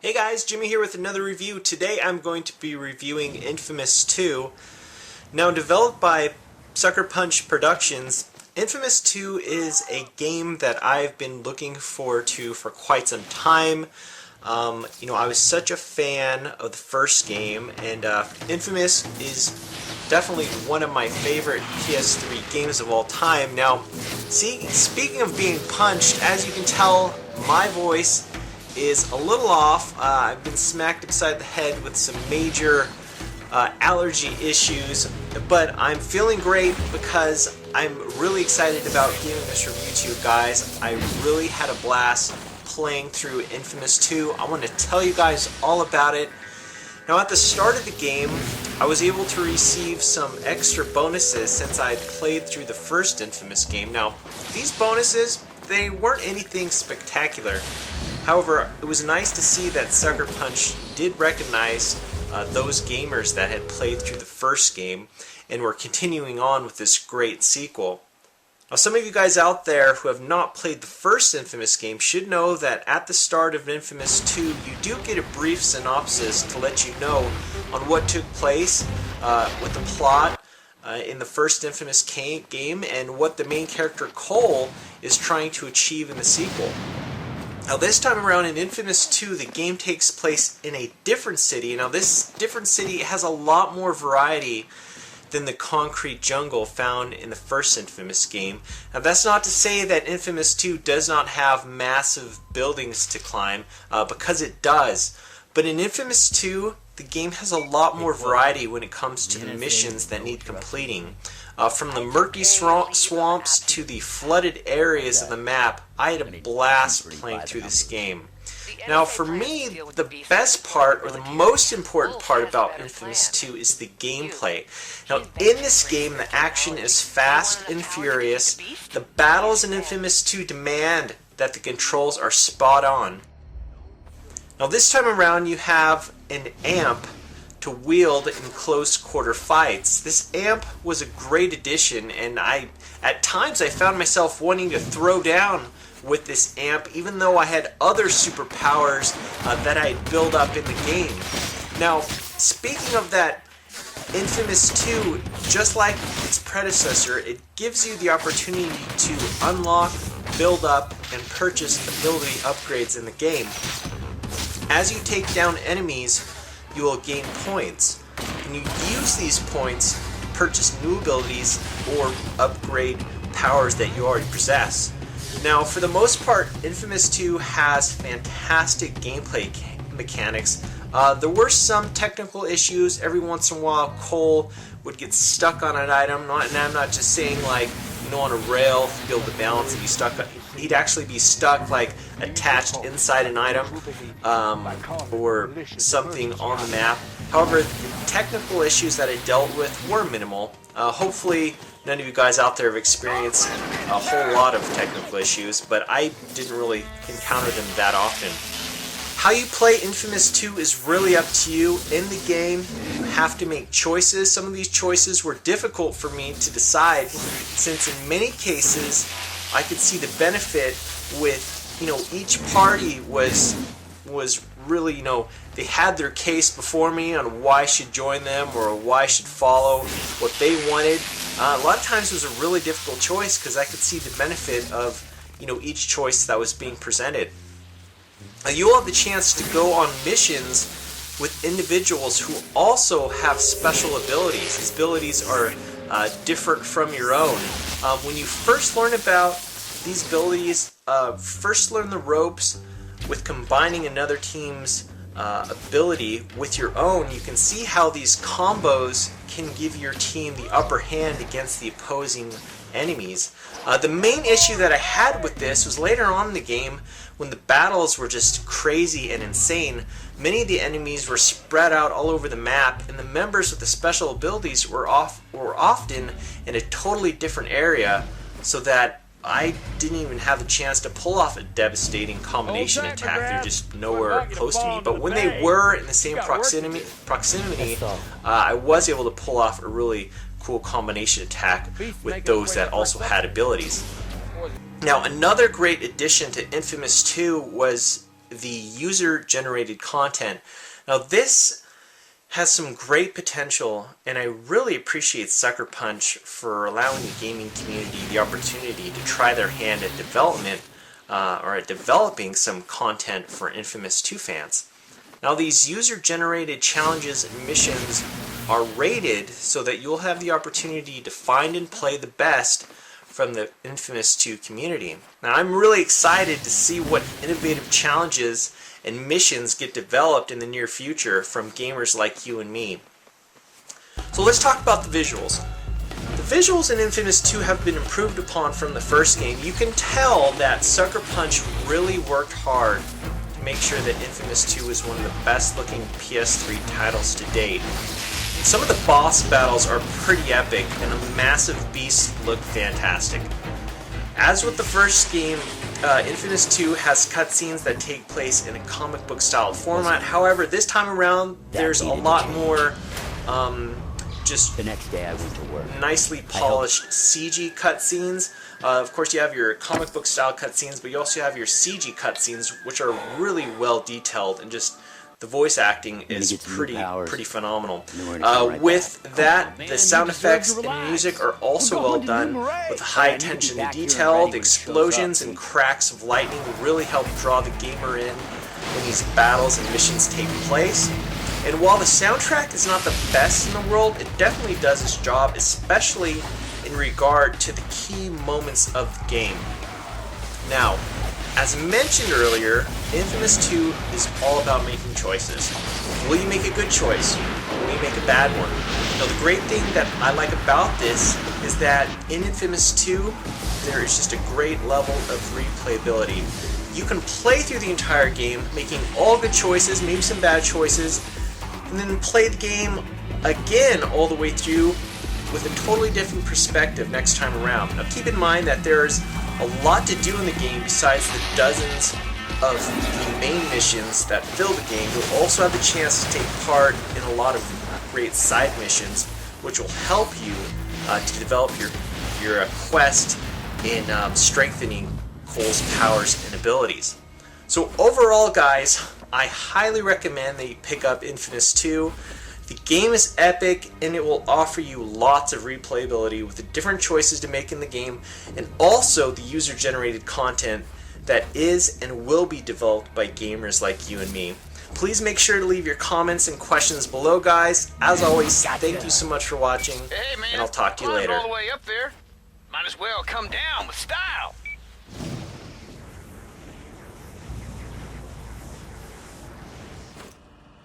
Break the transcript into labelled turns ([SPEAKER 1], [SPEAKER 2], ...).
[SPEAKER 1] Hey guys, Jimmy here with another review. Today I'm going to be reviewing Infamous 2. Now developed by Sucker Punch Productions, Infamous 2 is a game that I've been looking forward to for quite some time. I was such a fan of the first game, and Infamous is definitely one of my favorite PS3 games of all time. Now, speaking of being punched, as you can tell, my voice is a little off. I've been smacked upside the head with some major allergy issues, but I'm feeling great because I'm really excited about giving this review to you guys. I really had a blast playing through Infamous 2. I want to tell you guys all about it. Now, at the start of the game, I was able to receive some extra bonuses since I played through the first Infamous game. Now, these bonuses, they weren't anything spectacular. However, it was nice to see that Sucker Punch did recognize those gamers that had played through the first game and were continuing on with this great sequel. Now, some of you guys out there who have not played the first Infamous game should know that at the start of Infamous 2, you do get a brief synopsis to let you know on what took place with the plot in the first Infamous game and what the main character Cole is trying to achieve in the sequel. Now, this time around in Infamous 2, the game takes place in a different city. Now, this different city has a lot more variety than the concrete jungle found in the first Infamous game. Now, that's not to say that Infamous 2 does not have massive buildings to climb, because it does. But in Infamous 2, the game has a lot more variety when it comes to the missions that need completing. From the murky swamps to the flooded areas of the map, I had a blast playing through this game. Now, for me, the best part, or the most important part about Infamous 2 is the gameplay. Now, in this game, the action is fast and furious. The battles in Infamous 2 demand that the controls are spot on. Now, this time around, you have an amp to wield in close quarter fights. This amp was a great addition, and at times I found myself wanting to throw down with this amp, even though I had other superpowers that I had built up in the game. Now, speaking of that, Infamous 2, just like its predecessor, it gives you the opportunity to unlock, build up, and purchase ability upgrades in the game. As you take down enemies, you will gain points, and you use these points to purchase new abilities or upgrade powers that you already possess. Now, for the most part, Infamous 2 has fantastic gameplay mechanics. There were some technical issues. Every once in a while, Cole would get stuck on an item, and I'm not just saying like, on a rail to be able to balance and be stuck. He'd actually be stuck, like attached inside an item or something on the map. However, the technical issues that I dealt with were minimal. Hopefully, none of you guys out there have experienced a whole lot of technical issues, but I didn't really encounter them that often. How you play Infamous 2 is really up to you. In the game, you have to make choices. Some of these choices were difficult for me to decide, since in many cases I could see the benefit with, each party was really, they had their case before me on why I should join them or why I should follow what they wanted. A lot of times it was a really difficult choice because I could see the benefit of, each choice that was being presented. You will have the chance to go on missions with individuals who also have special abilities. These abilities are different from your own. When you first learn about these abilities, first learn the ropes with combining another team's ability with your own. You can see how these combos can give your team the upper hand against the opposing enemies. The main issue that I had with this was later on in the game, when the battles were just crazy and insane. Many of the enemies were spread out all over the map, and the members with the special abilities were often in a totally different area, so that I didn't even have the chance to pull off a devastating combination attack. They're just nowhere close to me. But when they were in the same proximity, I was able to pull off a really cool combination attack with those that also had abilities. Now, another great addition to Infamous 2 was the user-generated content. Now this has some great potential, and I really appreciate Sucker Punch for allowing the gaming community the opportunity to try their hand at development or at developing some content for Infamous 2 fans. Now these user-generated challenges and missions are rated so that you'll have the opportunity to find and play the best from the Infamous 2 community. Now I'm really excited to see what innovative challenges and missions get developed in the near future from gamers like you and me. So let's talk about the visuals. The visuals in Infamous 2 have been improved upon from the first game. You can tell that Sucker Punch really worked hard to make sure that Infamous 2 is one of the best looking PS3 titles to date. Some of the boss battles are pretty epic, and the massive beasts look fantastic. As with the first game, Infamous 2 has cutscenes that take place in a comic book style format. However, this time around, there's a lot more just
[SPEAKER 2] the next day I went to work.
[SPEAKER 1] Nicely polished CG cutscenes. Of course, you have your comic book style cutscenes, but you also have your CG cutscenes, which are really well detailed, and just the voice acting is pretty phenomenal. With that, the sound effects and music are also well done, with high attention to detail. The explosions and cracks of lightning really help draw the gamer in when these battles and missions take place. And while the soundtrack is not the best in the world, it definitely does its job, especially in regard to the key moments of the game. Now, as mentioned earlier, Infamous 2 is all about making choices. Will you make a good choice? Will you make a bad one? Now, the great thing that I like about this is that in Infamous 2, there is just a great level of replayability. You can play through the entire game, making all good choices, maybe some bad choices, and then play the game again all the way through with a totally different perspective next time around. Now, keep in mind that there's a lot to do in the game besides the dozens of the main missions that fill the game. You'll also have the chance to take part in a lot of great side missions, which will help you to develop your quest in strengthening Cole's powers and abilities. So overall, guys, I highly recommend that you pick up Infamous 2. The game is epic, and it will offer you lots of replayability with the different choices to make in the game, and also the user-generated content that is and will be developed by gamers like you and me. Please make sure to leave your comments and questions below, guys. As always, thank you so much for watching,
[SPEAKER 3] Hey, man,
[SPEAKER 1] and I'll talk to you
[SPEAKER 3] climbed
[SPEAKER 1] later.
[SPEAKER 3] all the way up there. Might as well come down with style.